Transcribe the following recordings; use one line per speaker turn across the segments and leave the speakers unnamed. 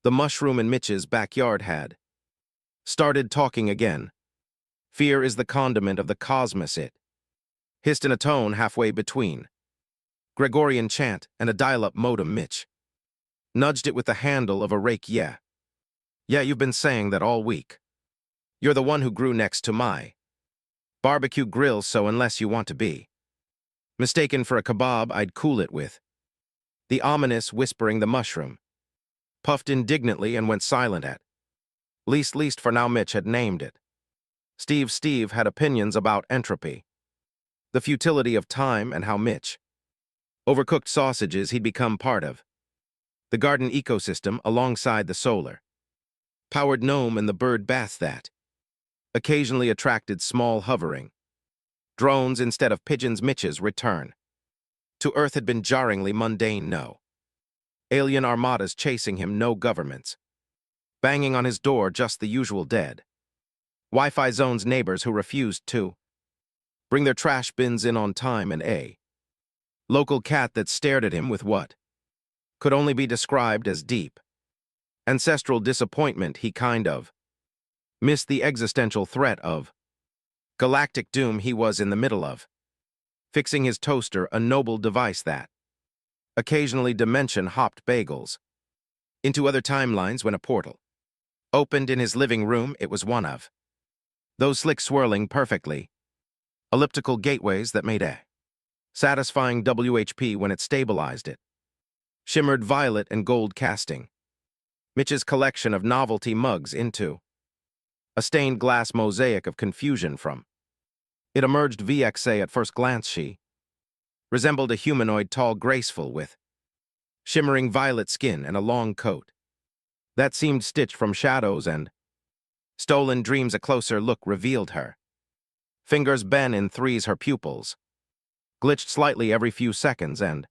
The mushroom in Mitch's backyard had started talking again. Fear is the condiment of the cosmos, it hissed in a tone halfway between Gregorian chant and a dial-up modem. Mitch nudged it with the handle of a rake. Yeah, you've been saying that all week. You're the one who grew next to my barbecue grill, so unless you want to be mistaken for a kebab, I'd cool it with the ominous whispering. The mushroom puffed indignantly and went silent at least for now. Mitch had named it. Steve had opinions about entropy, the futility of time, and how Mitch overcooked sausages he'd become part of the garden ecosystem alongside the solar powered gnome and the bird baths that occasionally attracted small hovering drones instead of pigeons. Mitch's return to Earth had been jarringly mundane. No alien armadas chasing him, no governments banging on his door, just the usual dead Wi-Fi zone's neighbors who refused to bring their trash bins in on time, and a local cat that stared at him with what could only be described as deep ancestral disappointment. He kind of missed the existential threat of galactic doom he was in the middle of fixing his toaster, a noble device that occasionally dimension-hopped bagels into other timelines. When a portal opened in his living room, it was one of those slick, swirling, perfectly elliptical gateways that made a satisfying WHP when it stabilized. It shimmered violet and gold, casting Mitch's collection of novelty mugs into a stained glass mosaic of confusion. From it emerged VXA. At first glance, she resembled a humanoid, tall, graceful, with shimmering violet skin and a long coat that seemed stitched from shadows and stolen dreams. A closer look revealed her fingers bent in threes, her pupils glitched slightly every few seconds, and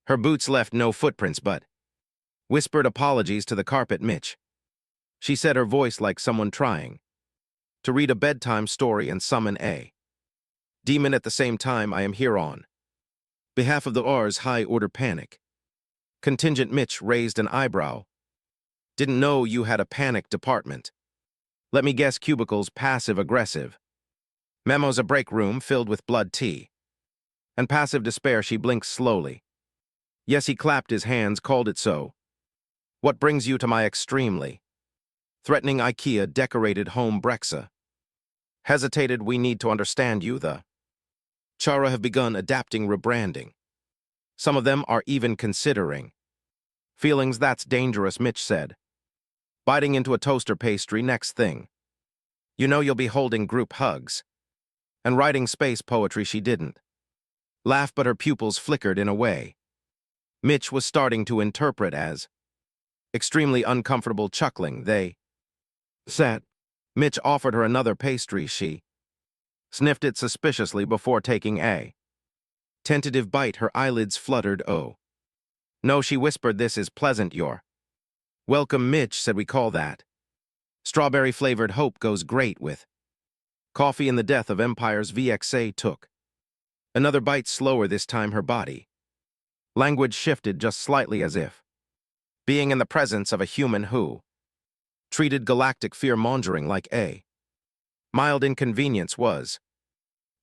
her boots left no footprints but whispered apologies to the carpet. Mitch, she said, her voice like someone trying to read a bedtime story and summon a demon at the same time. I am here on behalf of the R's high-order panic contingent. Mitch raised an eyebrow. Didn't know you had a panic department. Let me guess, cubicles, passive-aggressive memos, a break room filled with blood tea and passive despair. She blinked slowly. Yes, he clapped his hands, called it so. What brings you to my extremely threatening IKEA-decorated home? Brexa hesitated. We need to understand you. The Chara have begun adapting, rebranding. Some of them are even considering feelings. That's dangerous, Mitch said, biting into a toaster pastry. Next thing you know, you'll be holding group hugs and writing space poetry. She didn't laugh, but her pupils flickered in a way Mitch was starting to interpret as extremely uncomfortable. Chuckling, they sat. Mitch offered her another pastry. She sniffed it suspiciously before taking a tentative bite. Her eyelids fluttered. Oh, no, she whispered, this is pleasant. You're welcome. Mitch said, we call that strawberry-flavored. Hope goes great with coffee. In the death of empires. VXA took another bite, slower this time. Her body language shifted just slightly, as if being in the presence of a human who treated galactic fear-mongering like a mild inconvenience was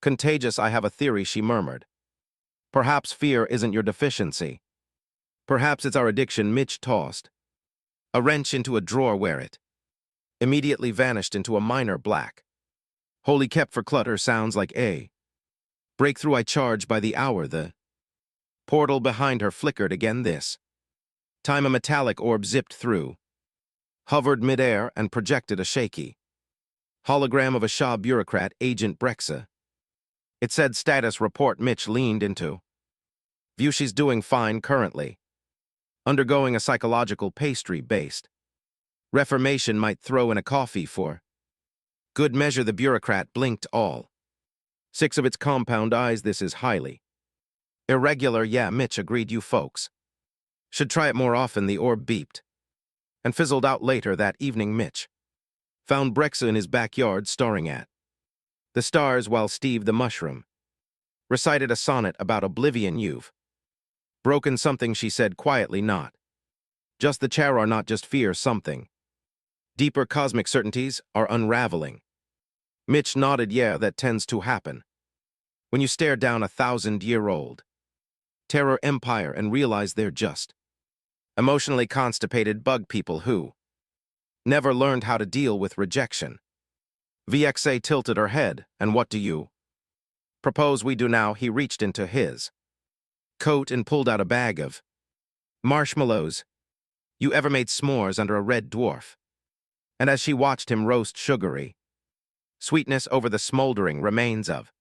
contagious. I have a theory, she murmured. Perhaps fear isn't your deficiency. Perhaps it's our addiction. Mitch tossed a wrench into a drawer where it immediately vanished into a minor black holy kept for clutter. Sounds like a breakthrough. I charge by the hour. The portal behind her flickered again. This time a metallic orb zipped through, hovered midair, and projected a shaky hologram of a Shah bureaucrat, Agent Brexa. It said, status report. Mitch leaned into view. She's doing fine currently, undergoing a psychological pastry-based reformation. Might throw in a coffee for good measure. The bureaucrat blinked all six of its compound eyes. This is highly irregular. Yeah, Mitch agreed. You folks should try it more often. The orb beeped and fizzled out. Later that evening, Mitch found Brexa in his backyard staring at the stars while Steve the mushroom recited a sonnet about oblivion. You've broken something, she said quietly. Not Just the chair are not just fear something. Deeper cosmic certainties are unraveling. Mitch nodded, yeah, that tends to happen. When you stare down 1,000-year-old terror empire and realize they're just emotionally constipated bug people who never learned how to deal with rejection. VXA tilted her head, and what do you propose we do now? He reached into his coat and pulled out a bag of marshmallows. You ever made s'mores under a red dwarf? And as she watched him roast sugary sweetness over the smoldering remains of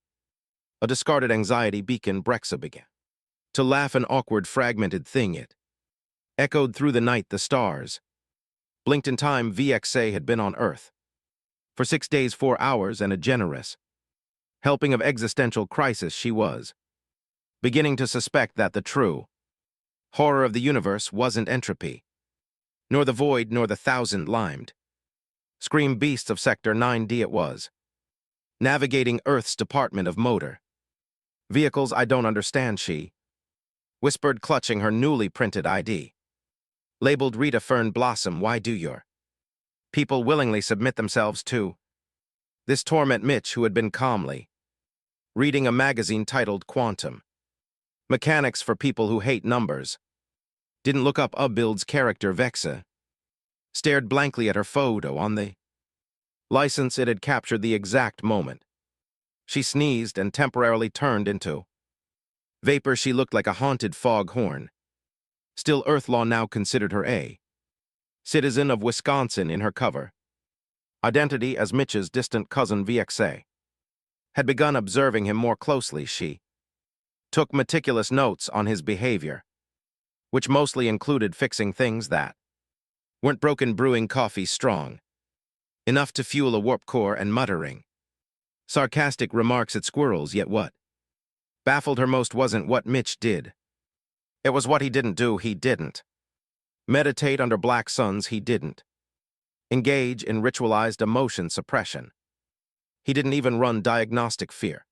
a discarded anxiety beacon, Brexa began to laugh, an awkward, fragmented thing. It echoed through the night. The stars blinked in time. VXA had been on Earth for 6 days, 4 hours, and a generous helping of existential crisis. She was beginning to suspect that the true horror of the universe wasn't entropy, nor the void, nor the thousand-limbed scream beasts of Sector 9D. It was navigating Earth's Department of Motor Vehicles. I don't understand, she whispered, clutching her newly printed ID. Labeled Rita Fern Blossom. Why do your people willingly submit themselves to this torment? Mitch, who had been calmly reading a magazine titled Quantum Mechanics for People Who Hate Numbers, didn't look up. Build's character Vexa stared blankly at her photo on the license. It had captured the exact moment she sneezed and temporarily turned into vapor. She looked like a haunted foghorn. Still, Earth law now considered her a citizen of Wisconsin in her cover identity as Mitch's distant cousin. VXA had begun observing him more closely. She took meticulous notes on his behavior, which mostly included fixing things that weren't broken, brewing coffee strong enough to fuel a warp core, and muttering sarcastic remarks at squirrels. Yet what baffled her most wasn't what Mitch did. It was what he didn't do. He didn't meditate under black suns. He didn't engage in ritualized emotion suppression. He didn't even run diagnostic fear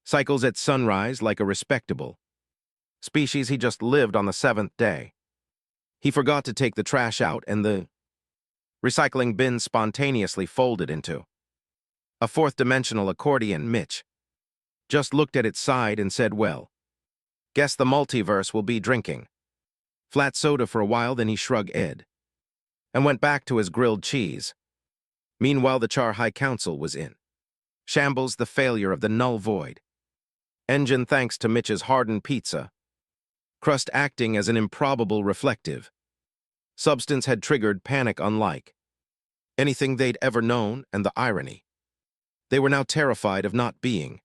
cycles at sunrise like a respectable species. He just lived on the 7th day. He forgot to take the trash out, and the recycling bin spontaneously folded into a 4th-dimensional accordion. Mitch just looked at its side and said, well, guess the multiverse will be drinking flat soda for a while. Then he shrugged Ed and went back to his grilled cheese. Meanwhile, the Char High Council was in shambles. The failure of the null void engine, thanks to Mitch's hardened pizza crust acting as an improbable reflective substance, had triggered panic unlike anything they'd ever known. And the irony, they were now terrified of not being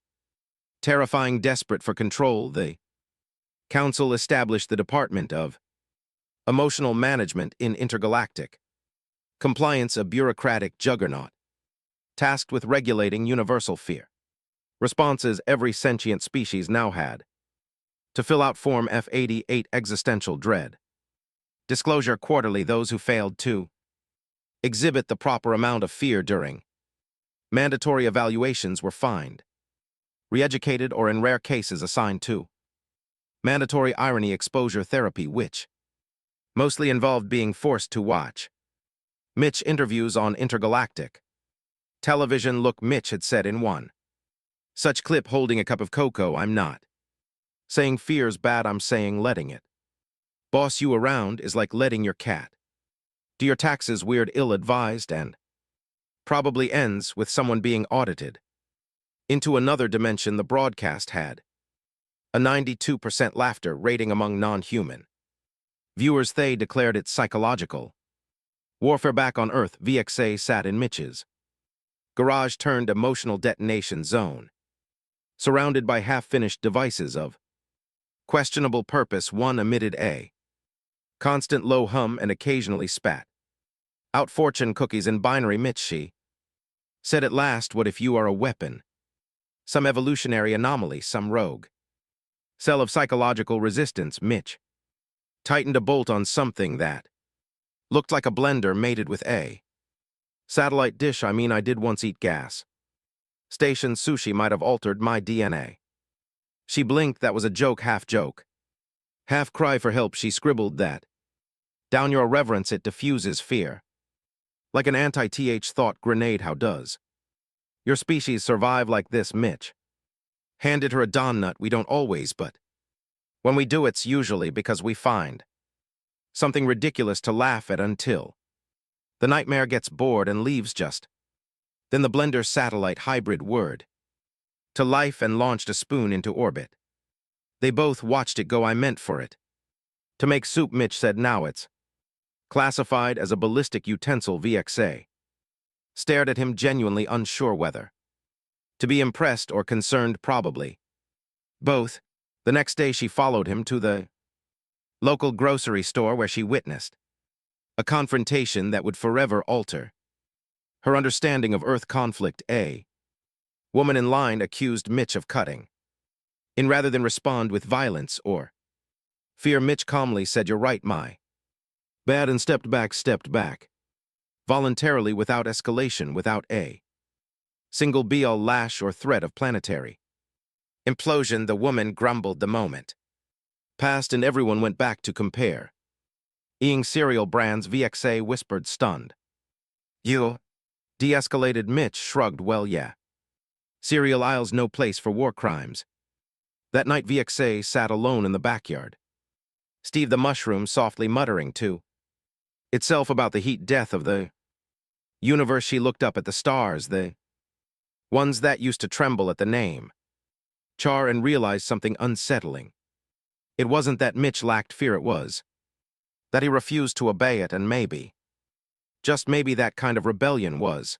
terrifying. Desperate for control, the Council established the Department of Emotional Management in intergalactic compliance, a bureaucratic juggernaut tasked with regulating universal fear responses every sentient species now had to fill out Form F-88 existential dread disclosure quarterly. Those who failed to exhibit the proper amount of fear during mandatory evaluations were fined, re-educated, or in rare cases assigned to mandatory irony exposure therapy, which mostly involved being forced to watch Mitch interviews on intergalactic television. Look, Mitch had said in one such clip holding a cup of cocoa, I'm not saying fear's bad, I'm saying letting it boss you around is like letting your cat do your taxes. Weird, ill-advised, and probably ends with someone being audited into another dimension. The broadcast had a 92% laughter rating among non-human viewers. They declared it psychological warfare back on Earth. VXA sat in Mitch's garage turned emotional detonation zone, surrounded by half-finished devices of questionable purpose. One emitted a constant low hum and occasionally spat out fortune cookies in binary. Mitch, she said at last, what if you are a weapon? Some evolutionary anomaly, some rogue cell of psychological resistance. Mitch tightened a bolt on something that looked like a blender mated with a satellite dish. I mean, I did once eat gas station sushi. Might have altered my DNA. She blinked. That was a joke, half cry for help. She scribbled that Down your reverence it diffuses fear. Like an anti-th thought grenade how does. Your species survive like this, Mitch. Handed her a Don nut we don't always, but when we do it's usually because we find something ridiculous to laugh at until the nightmare gets bored and leaves just. Then the blender's satellite hybrid word to life and launched a spoon into orbit. They both watched it go. I meant for it to make soup, Mitch said. Now it's classified as a ballistic utensil. VXA stared at him, genuinely unsure whether to be impressed or concerned. Probably both. The next day she followed him to the local grocery store where she witnessed a confrontation that would forever alter her understanding of Earth conflict. A woman in line accused Mitch of cutting in rather than respond with violence or fear. Mitch calmly said, "You're right, my bad," and stepped back, voluntarily, without escalation, without a single be-all lash or threat of planetary implosion. The woman grumbled. The moment passed and everyone went back to compare eating cereal brands. VXA whispered, stunned. "You de-escalated." Mitch shrugged. "Well, yeah. Cereal aisles no place for war crimes." That night VXA sat alone in the backyard. Steve the mushroom softly muttering to itself about the heat death of the universe. She looked up at the stars, the ones that used to tremble at the name Char, and realized something unsettling. It wasn't that Mitch lacked fear, it was that he refused to obey it, and maybe, just maybe, that kind of rebellion was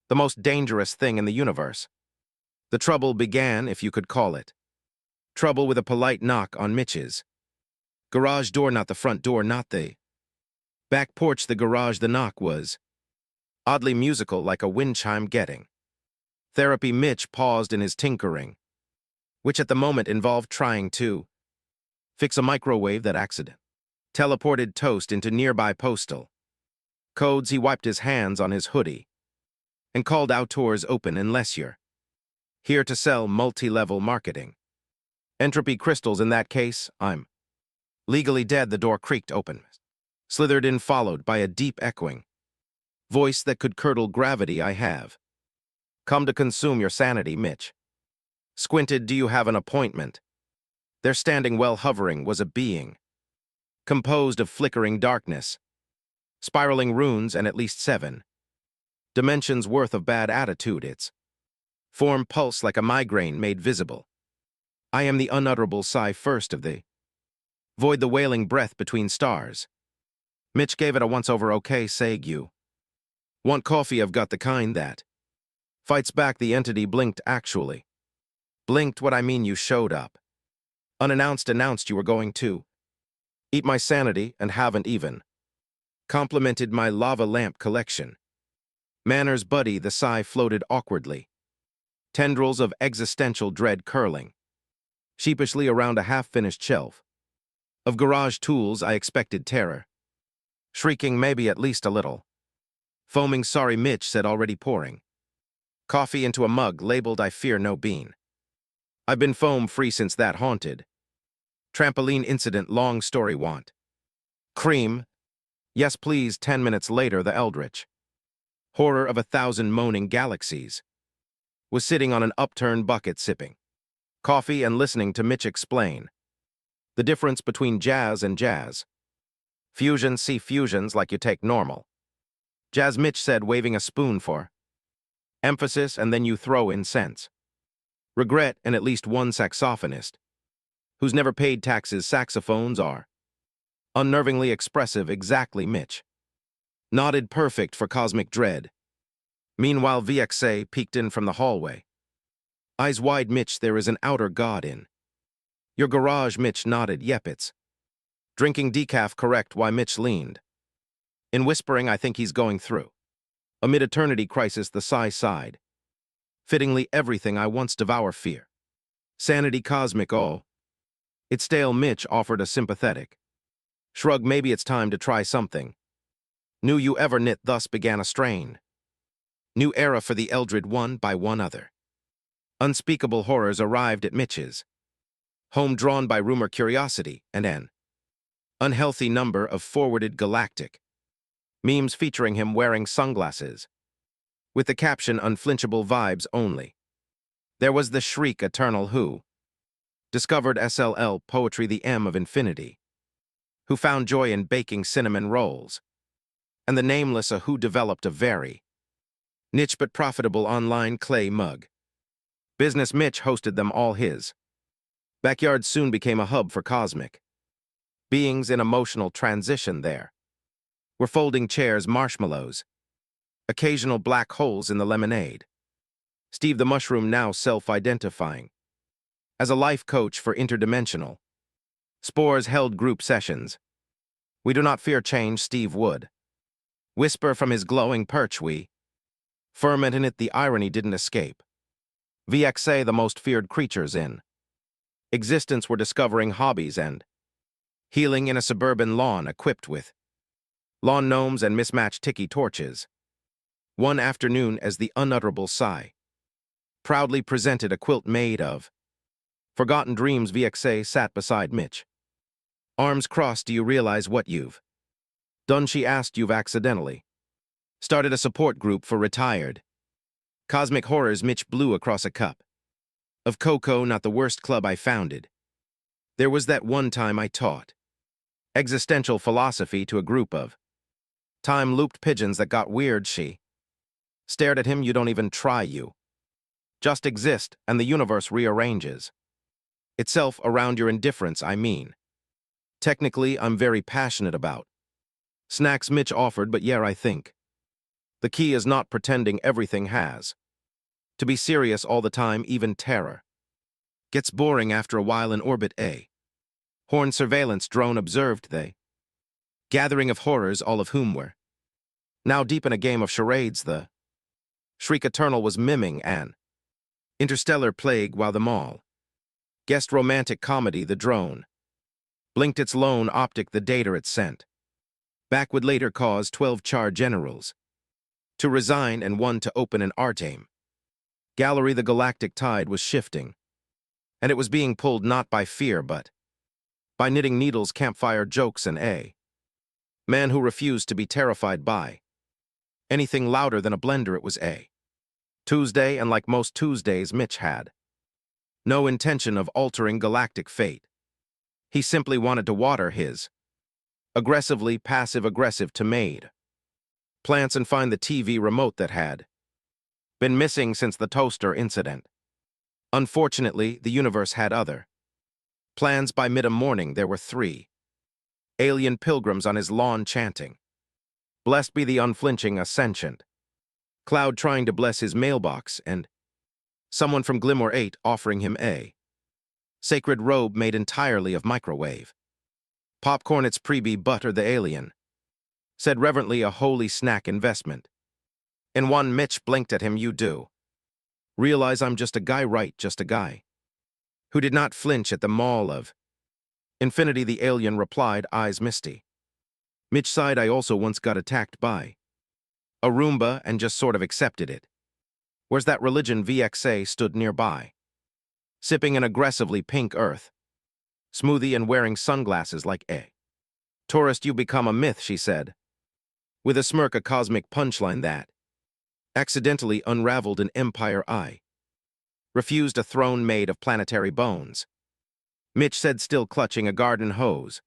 the most dangerous thing in the universe. The trouble began, if you could call it trouble, with a polite knock on Mitch's garage door. Not the front door, not the back porch, the garage. The knock was oddly musical, like a wind chime getting therapy. Mitch paused in his tinkering, which at the moment involved trying to fix a microwave that accident teleported toast into nearby postal codes. He wiped his hands on his hoodie and called, "Outdoors open unless you're here to sell multi-level marketing entropy crystals. In that case, I'm legally dead." The door creaked open, slithered in, followed by a deep echoing voice that could curdle gravity. "I have come to consume your sanity." Mitch squinted. "Do you have an appointment?" There, standing, well hovering, was a being composed of flickering darkness, spiraling runes, and at least 7 dimensions worth of bad attitude. Its form pulsed like a migraine made visible. "I am the unutterable sigh first of the void, the wailing breath between stars." Mitch gave it a once-over. "Okay, say, you want coffee? I've got the kind that fights back." The entity blinked. "Actually blinked? What I mean, you showed up unannounced, announced you were going to eat my sanity, and haven't even complimented my lava lamp collection." "Manners, buddy." The sigh floated awkwardly, tendrils of existential dread curling sheepishly around a half-finished shelf of garage tools. "I expected terror." Shrieking, maybe at least a little foaming. "Sorry," Mitch said, already pouring coffee into a mug labeled, "I fear no bean." "I've been foam-free since that haunted trampoline incident. Long story. Want cream?" "Yes, please." 10 minutes later, the eldritch horror of 1,000 moaning galaxies was sitting on an upturned bucket, sipping coffee and listening to Mitch explain the difference between jazz and jazz fusion. "See, fusions like you take normal jazz," Mitch said, waving a spoon for emphasis, "and then you throw in sense, regret, and at least one saxophonist who's never paid taxes. Saxophones are unnervingly expressive." "Exactly." Mitch nodded. "Perfect for cosmic dread." Meanwhile, VXA peeked in from the hallway, eyes wide. "Mitch, there is an outer god in your garage." Mitch nodded. "Yep, it's drinking decaf, correct?" Why, Mitch leaned in, whispering, "I think he's going through a mid-eternity crisis." The sigh sighed. "Fittingly, everything I once devour, fear, sanity, cosmic, oh, it's stale." Mitch offered a sympathetic shrug. "Maybe it's time to try something new." "You ever knit?" Thus began a strain new era for the Eldred. One by one, other unspeakable horrors arrived at Mitch's home, drawn by rumor, curiosity, and an Unhealthy number of forwarded galactic. Memes featuring him wearing sunglasses. With the caption unflinchable vibes only. There was the Shriek Eternal who discovered SLL poetry the M of infinity. Who found joy in baking cinnamon rolls. And the nameless a who developed a very niche but profitable online clay mug. Business Mitch hosted them all his. Backyard soon became a hub for cosmic beings in emotional transition there. Were folding chairs, marshmallows, occasional black holes in the lemonade. Steve the Mushroom now self-identifying as a life coach for interdimensional. Spores held group sessions. We do not fear change, Steve would whisper from his glowing perch. We ferment in it, the irony didn't escape. VXA, the most feared creatures in existence, were discovering hobbies and healing in a suburban lawn equipped with lawn gnomes and mismatched tiki torches. One afternoon, as the unutterable sigh proudly presented a quilt made of forgotten dreams, VXA sat beside Mitch. Arms crossed. Do you realize what you've done? She asked. You've accidentally started a support group for retired cosmic horrors. Mitch blew across a cup of cocoa. Not the worst club I founded. There was that one time I taught existential philosophy to a group of time-looped pigeons that got weird. She stared at him. You don't even try, you just exist, and the universe rearranges itself around your indifference. I mean, technically, I'm very passionate about snacks, Mitch offered, but yeah, I think the key is not pretending everything has to be serious all the time. Even terror gets boring after a while. In orbit, a horn surveillance drone observed the gathering of horrors, all of whom were now deep in a game of charades. The Shriek Eternal was miming an interstellar plague while the mall guessed romantic comedy. The drone blinked its lone optic. The data it sent back would later cause 12 char generals to resign and one to open an art aim gallery. The galactic tide was shifting, and it was being pulled not by fear but by knitting needles, campfire jokes, and a man who refused to be terrified by anything louder than a blender. It was a Tuesday, and like most Tuesdays, Mitch had no intention of altering galactic fate. He simply wanted to water his aggressively passive-aggressive tomato plants and find the TV remote that had been missing since the toaster incident. Unfortunately, the universe had other plans. By mid-morning, there were 3 alien pilgrims on his lawn chanting, "Blessed be the unflinching ascendant." Cloud trying to bless his mailbox, and someone from Glimmer 8 offering him a sacred robe made entirely of microwave popcorn. It's pre-bee butter. The alien said reverently, a holy snack investment. In one, Mitch blinked at him. You do realize I'm just a guy, right? Just a guy who did not flinch at the mall of infinity. The alien replied, eyes misty. Mitch sighed. I also once got attacked by a Roomba and just sort of accepted it. Where's that religion? VXA stood nearby, sipping an aggressively pink earth smoothie and wearing sunglasses like a tourist. You become a myth, she said, with a smirk, a cosmic punchline that accidentally unraveled an empire. I refused a throne made of planetary bones. Mitch said, still clutching a garden hose.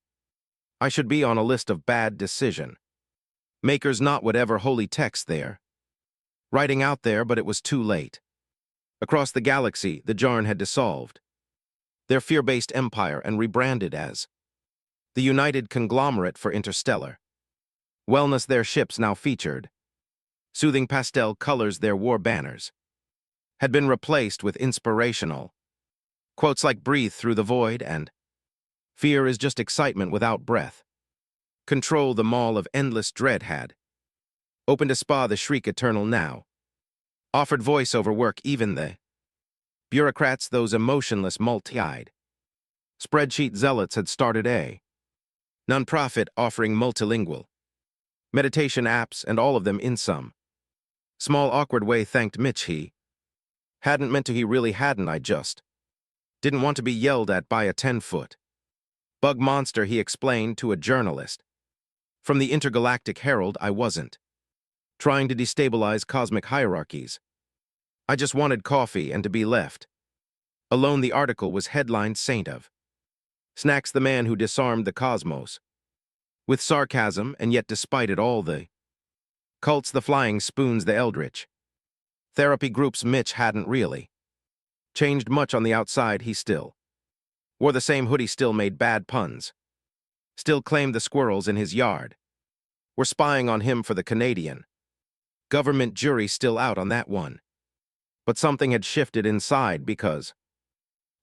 I should be on a list of bad decision makers, not whatever holy text they're writing out there, but it was too late. Across the galaxy, the Jarn had dissolved their fear-based empire and rebranded as the United Conglomerate for Interstellar Wellness. Their ships now featured soothing pastel colors. Their war banners had been replaced with inspirational quotes like "Breathe through the void" and "Fear is just excitement without breath." Control, the mall of endless dread, had opened a spa. The Shriek Eternal now offered voice-over work. Even the bureaucrats, those emotionless multi-eyed spreadsheet zealots, had started a nonprofit offering multilingual meditation apps, and all of them in some small awkward way thanked Mitch. He hadn't meant to. He really hadn't. I just didn't want to be yelled at by a 10-foot Bug monster, he explained to a journalist. From the Intergalactic Herald, I wasn't trying to destabilize cosmic hierarchies. I just wanted coffee and to be left alone. The article was headlined Saint of Snacks, the man who disarmed the cosmos. With sarcasm, and yet despite it all, the cults, the flying spoons, the eldritch therapy groups, Mitch hadn't really changed much on the outside. He still wore the same hoodie, still made bad puns, still claimed the squirrels in his yard were spying on him for the Canadian government. Jury still out on that one. But something had shifted inside, because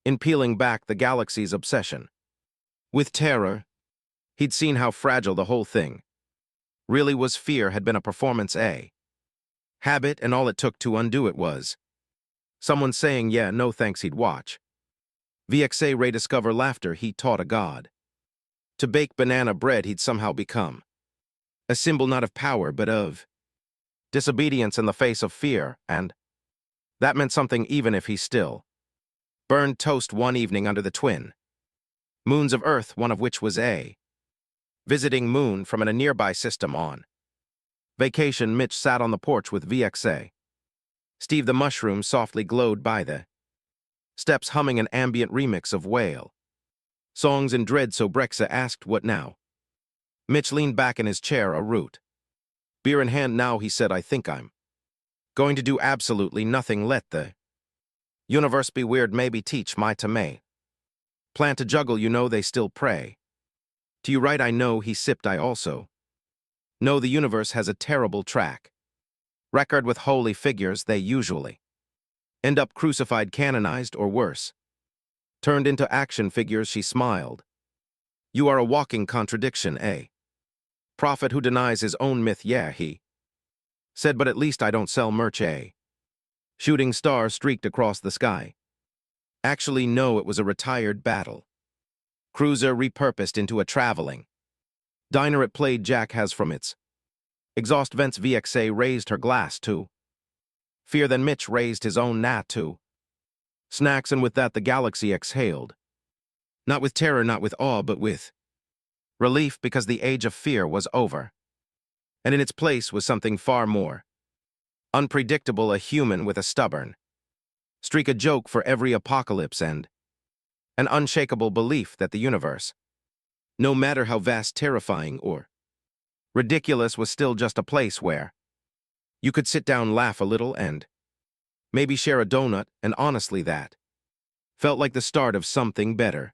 in peeling back the galaxy's obsession with terror, he'd seen how fragile the whole thing really was. Fear had been a performance, a habit, and all it took to undo it was someone saying, yeah, no thanks. He'd watch VXA rediscover laughter. He taught a god to bake banana bread. He'd somehow become a symbol not of power but of disobedience in the face of fear, and that meant something even if he still burned toast one evening under the twin moons of Earth, one of which was a visiting moon from a nearby system. On vacation, Mitch sat on the porch with VXA. Steve the mushroom softly glowed by the steps, humming an ambient remix of whale songs in dread. So Brexa asked, what now? Mitch leaned back in his chair, a root beer in hand. Now, he said, I think I'm going to do absolutely nothing. Let the universe be weird, maybe teach my May plan to juggle. You know, they still pray to you, right? I know, he sipped. I also know the universe has a terrible track record with holy figures. They usually end up crucified, canonized, or worse, turned into action figures. She smiled. You are a walking contradiction, a prophet who denies his own myth. Yeah, he said, but at least I don't sell merch. A shooting star streaked across the sky. Actually, no, it was a retired battle cruiser repurposed into a traveling diner. It played Jack has from its exhaust vents. VXA raised her glass to fear, then Mitch raised his own to snacks, and with that the galaxy exhaled. Not with terror, not with awe, but with relief, because the age of fear was over. And in its place was something far more unpredictable, a human with a stubborn streak, a joke for every apocalypse, and an unshakable belief that the universe, no matter how vast, terrifying, or ridiculous, was still just a place where you could sit down, laugh a little, and maybe share a donut. And honestly, that felt like the start of something better.